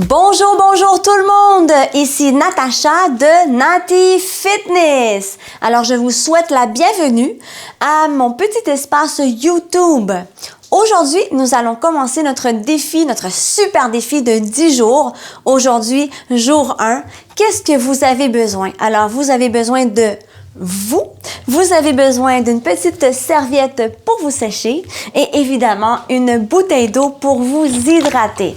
Bonjour, bonjour tout le monde! Ici Natacha de Nati Fitness. Alors, je vous souhaite la bienvenue à mon petit espace YouTube. Aujourd'hui, nous allons commencer notre défi, notre super défi de 10 jours. Aujourd'hui, jour 1. Qu'est-ce que vous avez besoin? Alors, vous avez besoin de vous avez besoin d'une petite serviette pour vous sécher et évidemment une bouteille d'eau pour vous hydrater.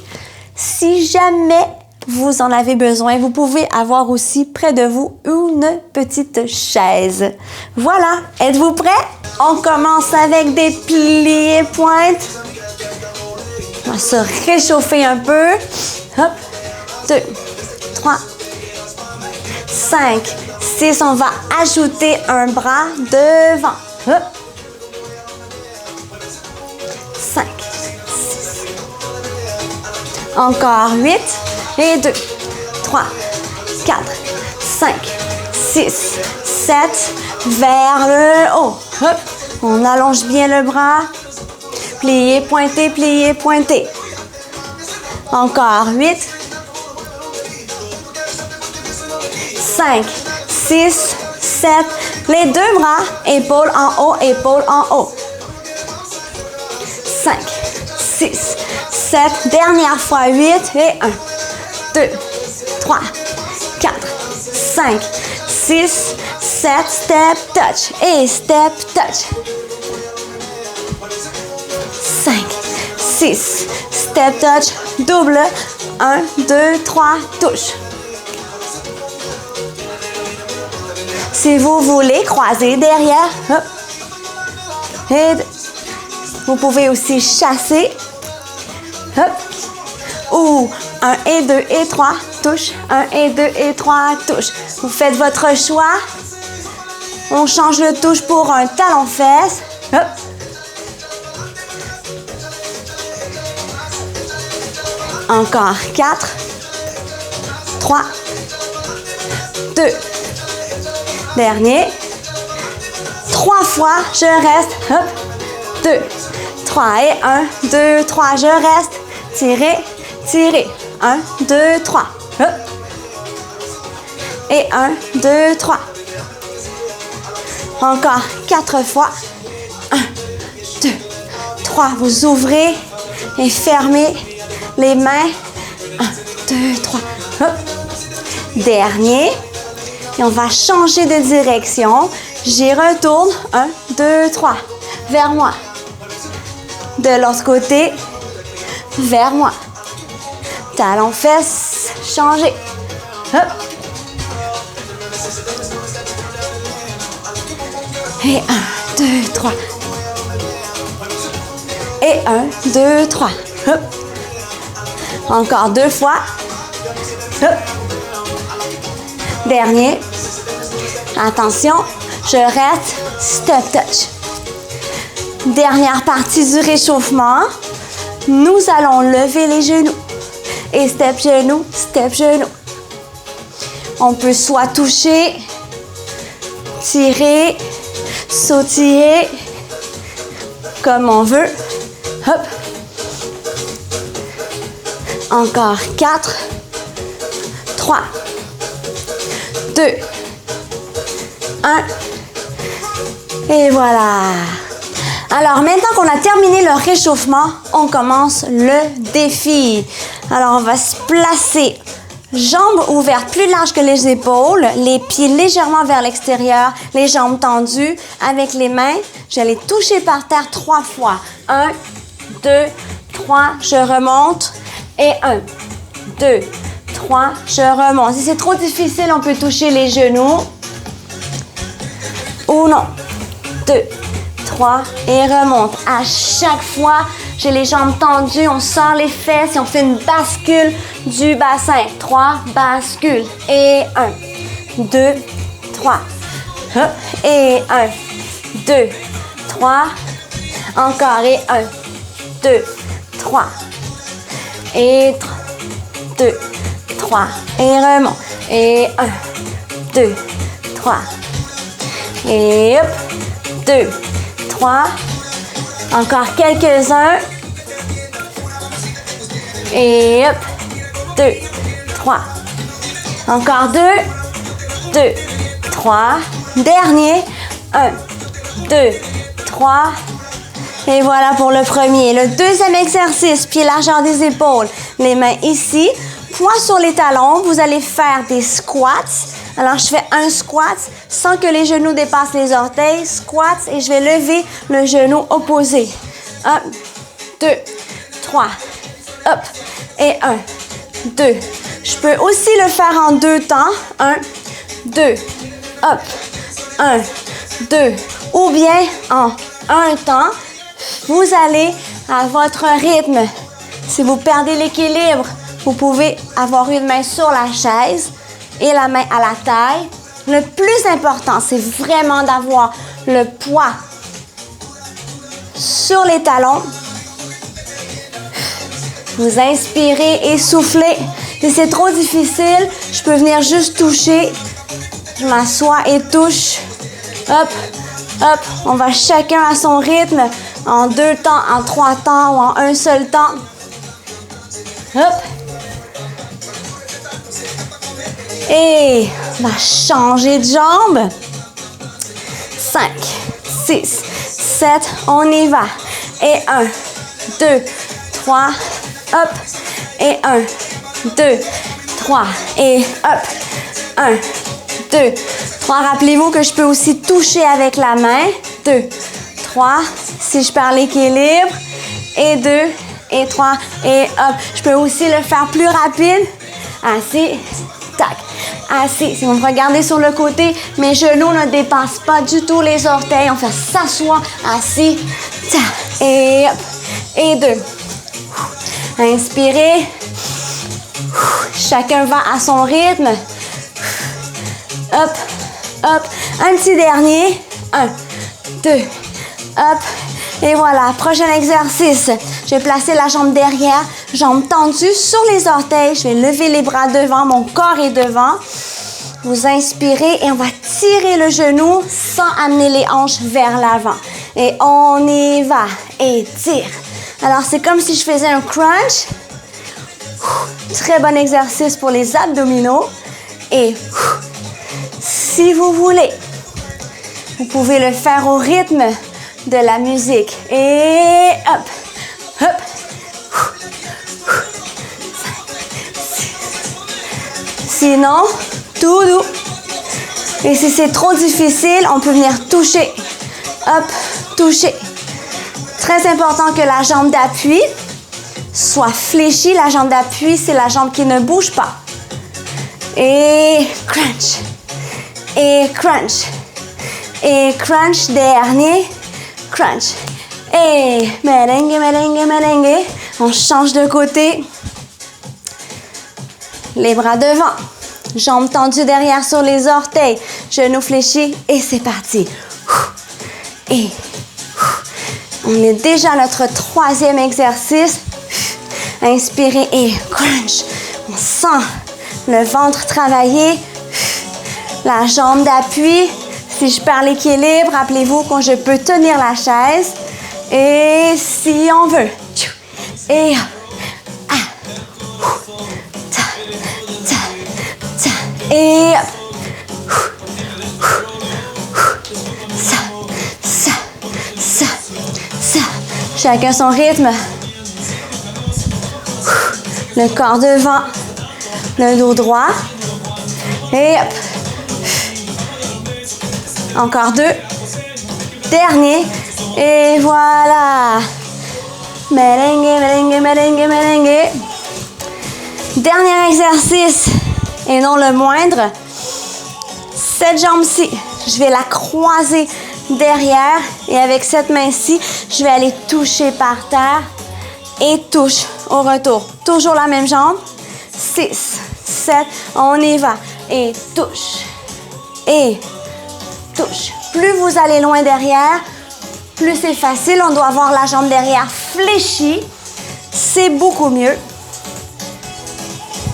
Si jamais vous en avez besoin, vous pouvez avoir aussi près de vous une petite chaise. Voilà, êtes-vous prêts? On commence avec des pliés pointes. On va se réchauffer un peu. Hop, 2, 3, 5, 6. On va ajouter un bras devant. Hop. 5, 6. Encore 8. Et 2, 3, 4, 5, 6, 7. Vers le haut. Hop. On allonge bien le bras. Plié, pointé, plié, pointé. Encore 8. 5, 6, 7. Les deux bras, épaules en haut, épaules en haut. 5, 6, 7. Dernière fois, 8. Et 1, 2, 3, 4, 5, 6, 7. Step, touch. Et step, touch. 5, 6. Step, touch. Double. 1, 2, 3. Touche. Si vous voulez, croiser derrière. Hop. Et vous pouvez aussi chasser. Hop. Ou 1 et 2 et 3, touche. 1 et 2 et 3, touche. Vous faites votre choix. On change le touche pour un talon-fesse. Hop. Encore 4, 3, 2. Dernier. 3 fois, je reste. Hop. 2, 3 et 1, 2, 3, je reste. Tirez, tirez. 1, 2, 3. Hop. Et 1, 2, 3. Encore 4 fois. 1, 2, 3. Vous ouvrez et fermez les mains. 1, 2, 3. Hop. Dernier. Et on va changer de direction. J'y retourne. 1, 2, 3. Vers moi. De l'autre côté. Vers moi. Talon fesses. Changez. Hop. Et 1, 2, 3. Et 1, 2, 3. Hop. Encore 2 fois. Hop. Dernier. Attention, je reste. Step touch. Dernière partie du réchauffement. Nous allons lever les genoux. Et step genou, step genou. On peut soit toucher, tirer, sautiller, comme on veut. Hop. Encore 4, 3, 2, 1. Et voilà. Alors, maintenant qu'on a terminé le réchauffement, on commence le défi. Alors, on va se placer, jambes ouvertes plus larges que les épaules, les pieds légèrement vers l'extérieur, les jambes tendues. Avec les mains, j'allais toucher par terre 3 fois. 1, 2, 3, je remonte. Et 1, 2, 3, je remonte. Si c'est trop difficile, on peut toucher les genoux. Ou non. 2, 3 et remonte. À chaque fois, j'ai les jambes tendues, on sort les fesses et on fait une bascule du bassin. 3, bascule. Et 1, 2, 3. Hop. Et 1, 2, 3. Encore et 1, 2, 3. Et 2, 3. Et remonte. Et 1, 2, 3. Et hop. 2, 3. Encore quelques-uns. Et hop. 2, 2, 3. Encore 2, 2, 3. Dernier. 1, 2, 3. Et voilà pour le premier. Le deuxième exercice, pied largeur des épaules. Les mains ici, poings sur les talons. Vous allez faire des squats. Alors, je fais un squat sans que les genoux dépassent les orteils. Squat et je vais lever le genou opposé. 1, 2, 3. Hop. Et 1, 2. Je peux aussi le faire en 2 temps. 1, 2. Hop. 1, 2. Ou bien en 1 temps. Vous allez à votre rythme. Si vous perdez l'équilibre, vous pouvez avoir une main sur la chaise et la main à la taille. Le plus important, c'est vraiment d'avoir le poids sur les talons. Vous inspirez et soufflez. Si c'est trop difficile, je peux venir juste toucher. Je m'assois et touche. Hop, hop. On va chacun à son rythme. En 2 temps, en 3 temps ou en un seul temps. Hop. Et on va changer de jambe. 5, 6, 7, on y va. Et 1, 2, 3, hop. Et 1, 2, 3. Et hop. 1, 2, 3. Rappelez-vous que je peux aussi toucher avec la main. 2, 3. Si je perds l'équilibre. Et 2, et 3. Et hop. Je peux aussi le faire plus rapide. Assis. Tac. Assis. Si vous me regardez sur le côté, mes genoux ne dépassent pas du tout les orteils. On fait s'asseoir. Assis. Tac. Et hop. Et 2. Inspirez. Chacun va à son rythme. Hop, hop. Un petit dernier. 1, 2, hop. Et voilà, prochain exercice. Je vais placer la jambe derrière, jambe tendue sur les orteils. Je vais lever les bras devant, mon corps est devant. Vous inspirez et on va tirer le genou sans amener les hanches vers l'avant. Et on y va. Et tire. Alors, c'est comme si je faisais un crunch. Très bon exercice pour les abdominaux. Et si vous voulez, vous pouvez le faire au rythme de la musique. Et hop, hop. Sinon, tout doux. Et si c'est trop difficile, on peut venir toucher. Hop, toucher. Très important que la jambe d'appui soit fléchie. La jambe d'appui, c'est la jambe qui ne bouge pas. Et crunch. Et crunch. Et crunch, dernier. Crunch. Et merengue, merengue, merengue. On change de côté. Les bras devant. Jambes tendues derrière sur les orteils. Genoux fléchis. Et c'est parti. Et on est déjà à notre troisième exercice. Inspirez et crunch. On sent le ventre travailler. La jambe d'appui. Si je perds l'équilibre, rappelez-vous que je peux tenir la chaise. Et si on veut. Et et ça. Chacun son rythme. Le corps devant. Le dos droit. Et hop. Encore 2. Dernier. Et voilà. Merengue, merengue, merengue, merengue. Dernier exercice. Et non le moindre. Cette jambe-ci, je vais la croiser derrière. Et avec cette main-ci, je vais aller toucher par terre. Et touche au retour. Toujours la même jambe. 6, 7, on y va. Et touche. Et touche. Plus vous allez loin derrière, plus c'est facile. On doit avoir la jambe derrière fléchie. C'est beaucoup mieux.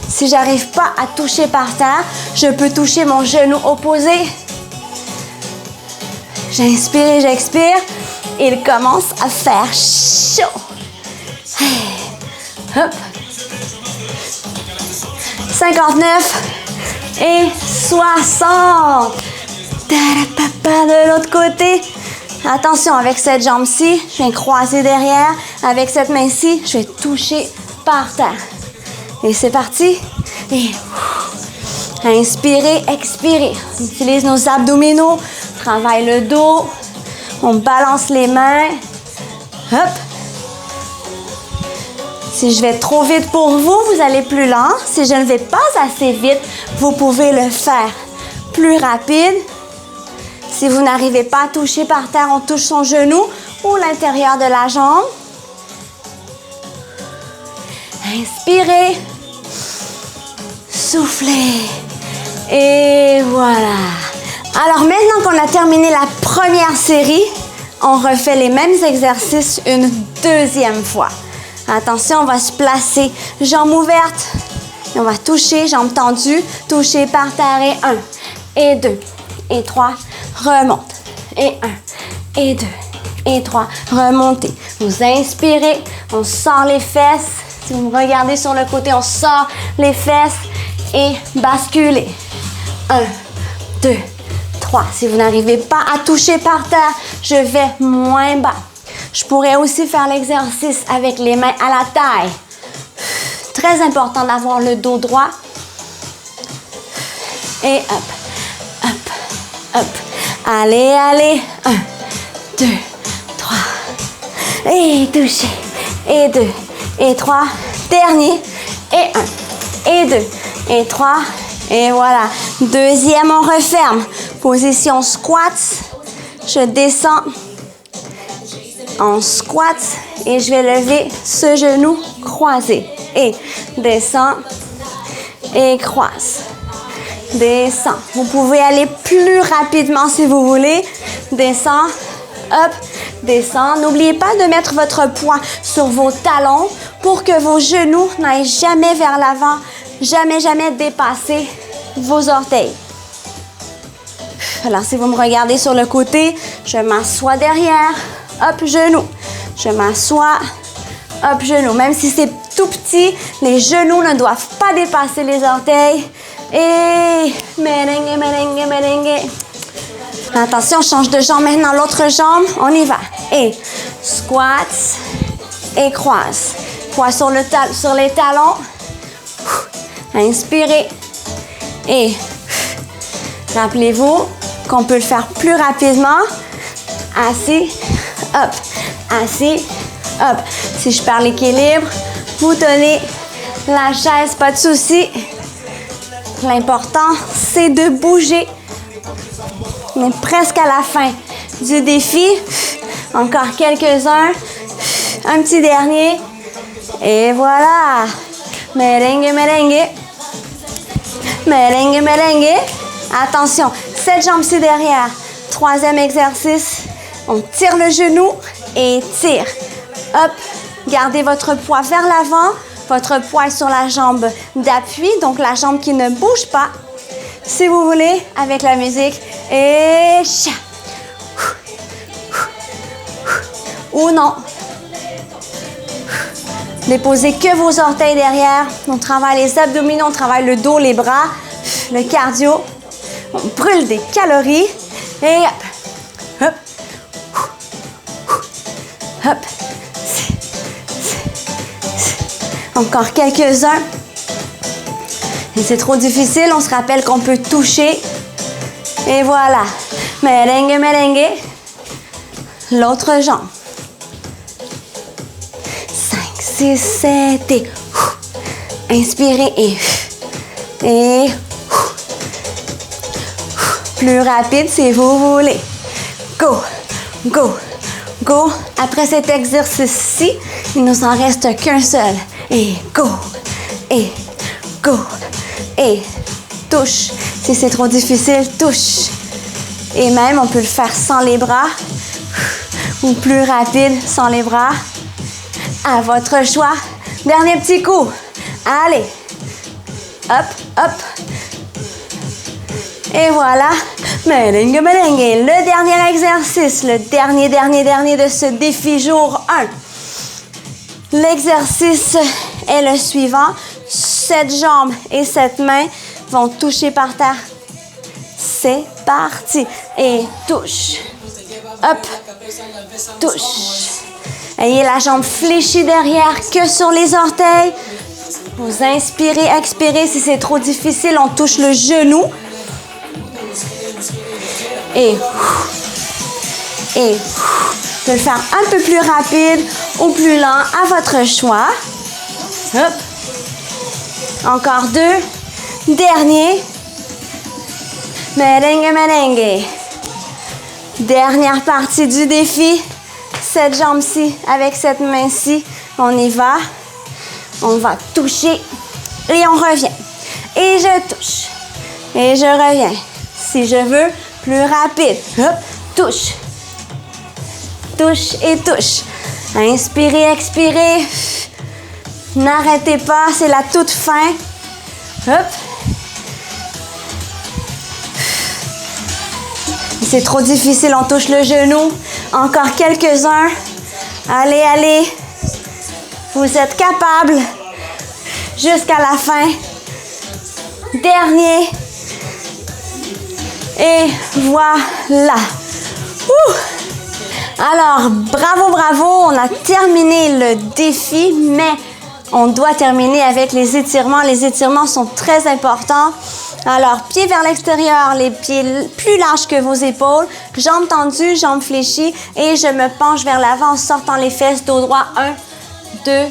Si j'arrive pas à toucher par terre, je peux toucher mon genou opposé. J'inspire et j'expire. Il commence à faire chaud. Hop. 59 et 60. De l'autre côté. Attention, avec cette jambe-ci, je viens croiser derrière. Avec cette main-ci, je vais toucher par terre. Et c'est parti. Et inspirez, expirez. On utilise nos abdominaux, travaille le dos. On balance les mains. Hop. Si je vais trop vite pour vous, vous allez plus lent. Si je ne vais pas assez vite, vous pouvez le faire plus rapide. Si vous n'arrivez pas à toucher par terre, on touche son genou ou l'intérieur de la jambe. Inspirez. Soufflez. Et voilà. Alors maintenant qu'on a terminé la première série, on refait les mêmes exercices une deuxième fois. Attention, on va se placer, jambes ouvertes. Et on va toucher, jambes tendues, toucher par terre et 1, et 2, et 3, remonte. Et 1, et 2, et 3, remontez. Vous inspirez, on sort les fesses. Si vous me regardez sur le côté, on sort les fesses et basculez. 1, 2, 3. Si vous n'arrivez pas à toucher par terre, je vais moins bas. Je pourrais aussi faire l'exercice avec les mains à la taille. Très important d'avoir le dos droit. Et hop, hop, hop. Allez, allez. 1, 2, 3. Et touchez. Et 2, et 3. Dernier. Et 1, et 2, et 3. Et voilà. Deuxième, on referme. Position squat. Je descends. On squat et je vais lever ce genou croisé. Et descends et croise. Descends. Vous pouvez aller plus rapidement si vous voulez. Descends, hop, descends. N'oubliez pas de mettre votre poids sur vos talons pour que vos genoux n'aillent jamais vers l'avant, jamais, jamais dépasser vos orteils. Alors, si vous me regardez sur le côté, je m'assois derrière. Hop, genou. Je m'assois. Hop, genou. Même si c'est tout petit, les genoux ne doivent pas dépasser les orteils. Et merengue, merengue, merengue. Attention, change de jambe maintenant. L'autre jambe, on y va. Et squat et croise. Poids sur les talons. Inspirez. Et rappelez-vous qu'on peut le faire plus rapidement. Assis. Hop, assis, hop. Si je perds l'équilibre, vous tenez la chaise, pas de souci. L'important, c'est de bouger. On est presque à la fin du défi. Encore quelques-uns. Un petit dernier. Et voilà. Merengue, merengue. Merengue, merengue. Attention, cette jambe-ci derrière. Troisième exercice. On tire le genou et tire. Hop, gardez votre poids vers l'avant. Votre poids est sur la jambe d'appui, donc la jambe qui ne bouge pas. Si vous voulez, avec la musique. Et cha. Ou non. Déposez que vos orteils derrière. On travaille les abdominaux, on travaille le dos, les bras, le cardio. On brûle des calories. Et hop, hop. Hop. Encore quelques-uns. Et c'est trop difficile, on se rappelle qu'on peut toucher. Et voilà. Merengue, merengue. L'autre jambe. 5, 6, 7 et... Inspirez et... Plus rapide si vous voulez. Go, go, go. Après cet exercice-ci, il ne nous en reste qu'un seul. Et go, et go, et touche. Si c'est trop difficile, touche. Et même, on peut le faire sans les bras ou plus rapide sans les bras. À votre choix. Dernier petit coup. Allez. Hop, hop. Et voilà. Merengue, merengue. Le dernier exercice. Le dernier de ce défi jour 1. L'exercice est le suivant. cette jambe et cette main vont toucher par terre. C'est parti. Et touche. Hop. Touche. Ayez la jambe fléchie derrière que sur les orteils. Vous inspirez, expirez. Si c'est trop difficile, on touche le genou. Et je vais le faire un peu plus rapide ou plus lent à votre choix. Hop. Encore 2. Dernier. Merengue, merengue. Dernière partie du défi. Cette jambe-ci avec cette main-ci. On y va. On va toucher et on revient. Et je touche. Et je reviens. Si je veux, plus rapide. Hop, touche. Touche et touche. Inspirez, expirez. N'arrêtez pas, c'est la toute fin. Hop. C'est trop difficile, on touche le genou. Encore quelques-uns. Allez, allez. Vous êtes capables. Jusqu'à la fin. Dernier. Et voilà. Ouh. Alors, bravo, bravo. On a terminé le défi, mais on doit terminer avec les étirements. Les étirements sont très importants. Alors, pieds vers l'extérieur, les pieds plus larges que vos épaules, jambes tendues, jambes fléchies et je me penche vers l'avant en sortant les fesses, dos droit. 1, 2,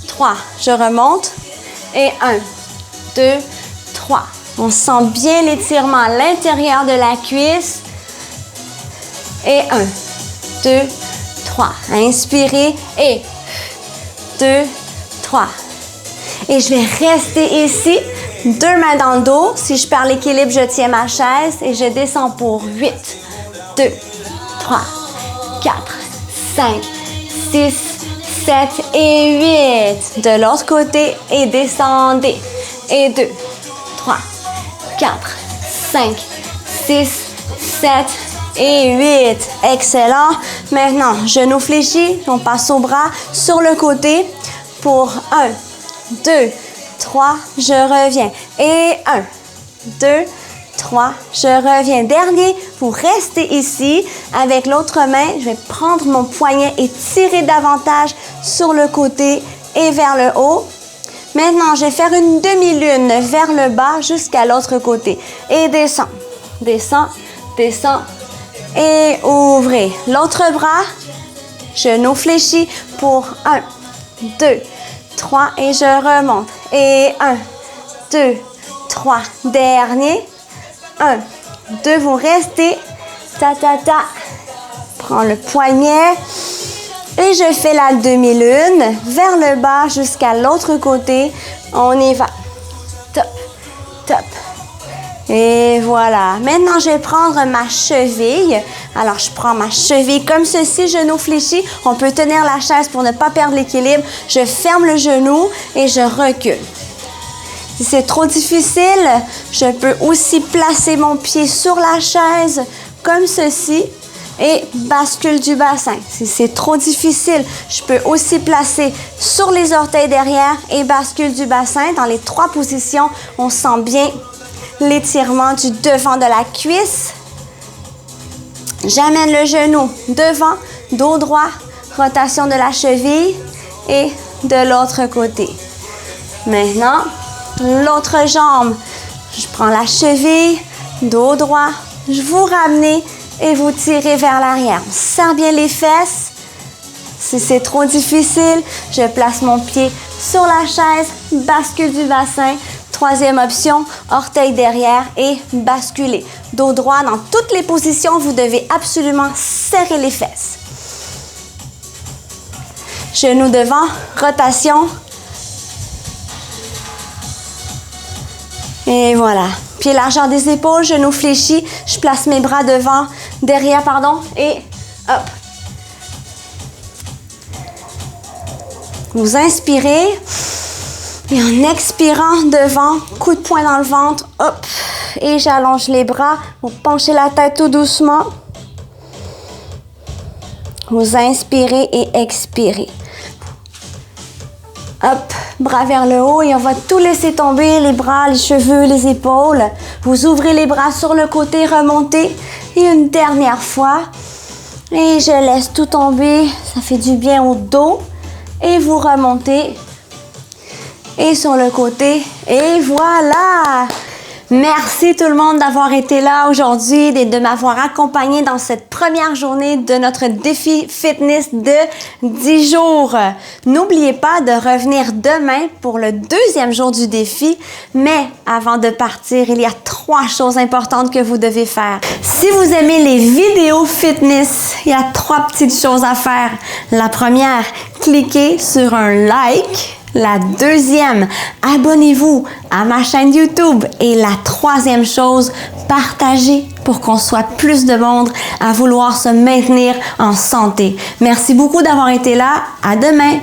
3. Je remonte et 1, 2, 3. On sent bien l'étirement à l'intérieur de la cuisse. Et 1, 2, 3. Inspirez et 2, 3. Et je vais rester ici. 2 mains dans le dos. Si je perds l'équilibre, je tiens ma chaise et je descends pour 8, 2, 3, 4, 5, 6, 7 et 8. De l'autre côté et descendez. Et 2, 3, 4, 5, 6, 7 et 8. Excellent. Maintenant, genoux fléchis. On passe au bras sur le côté pour 1, 2, 3, je reviens. Et 1, 2, 3, je reviens. Dernier, vous restez ici. Avec l'autre main, je vais prendre mon poignet et tirer davantage sur le côté et vers le haut. Maintenant, je vais faire une demi-lune vers le bas jusqu'à l'autre côté. Et descends, descends, descends et ouvrez. L'autre bras, genoux fléchis pour 1, 2, 3 et je remonte. Et 1, 2, 3. Dernier. 1, 2, vous restez. Ta, ta, ta. Prends le poignet. Et je fais la demi-lune vers le bas jusqu'à l'autre côté. On y va. Top, top. Et voilà. Maintenant, je vais prendre ma cheville. Alors, je prends ma cheville comme ceci, genou fléchi. On peut tenir la chaise pour ne pas perdre l'équilibre. Je ferme le genou et je recule. Si c'est trop difficile, je peux aussi placer mon pied sur la chaise comme ceci et bascule du bassin. Si c'est trop difficile, je peux aussi placer sur les orteils derrière et bascule du bassin. Dans les 3 positions, on sent bien l'étirement du devant de la cuisse. J'amène le genou devant, dos droit, rotation de la cheville et de l'autre côté. Maintenant, l'autre jambe. Je prends la cheville, dos droit, je vous ramène et vous tirez vers l'arrière. On serre bien les fesses. Si c'est trop difficile, je place mon pied sur la chaise, bascule du bassin. 3e option, orteil derrière et basculer. Dos droit dans toutes les positions, vous devez absolument serrer les fesses. Genoux devant, rotation. Et voilà. Pied largeur des épaules, genoux fléchis. Je place mes bras devant, derrière, pardon, et hop. Vous inspirez. Et en expirant devant, coup de poing dans le ventre, hop, et j'allonge les bras, vous penchez la tête tout doucement. Vous inspirez et expirez. Hop, bras vers le haut et on va tout laisser tomber, les bras, les cheveux, les épaules. Vous ouvrez les bras sur le côté, remontez. Et une dernière fois. Et je laisse tout tomber, ça fait du bien au dos. Et vous remontez. Et sur le côté. Et voilà! Merci tout le monde d'avoir été là aujourd'hui et de m'avoir accompagné dans cette première journée de notre défi fitness de 10 jours. N'oubliez pas de revenir demain pour le deuxième jour du défi, mais avant de partir, il y a 3 choses importantes que vous devez faire. Si vous aimez les vidéos fitness, il y a 3 petites choses à faire. La première, cliquez sur un like. La deuxième, abonnez-vous à ma chaîne YouTube. Et la troisième chose, partagez pour qu'on soit plus de monde à vouloir se maintenir en santé. Merci beaucoup d'avoir été là. À demain!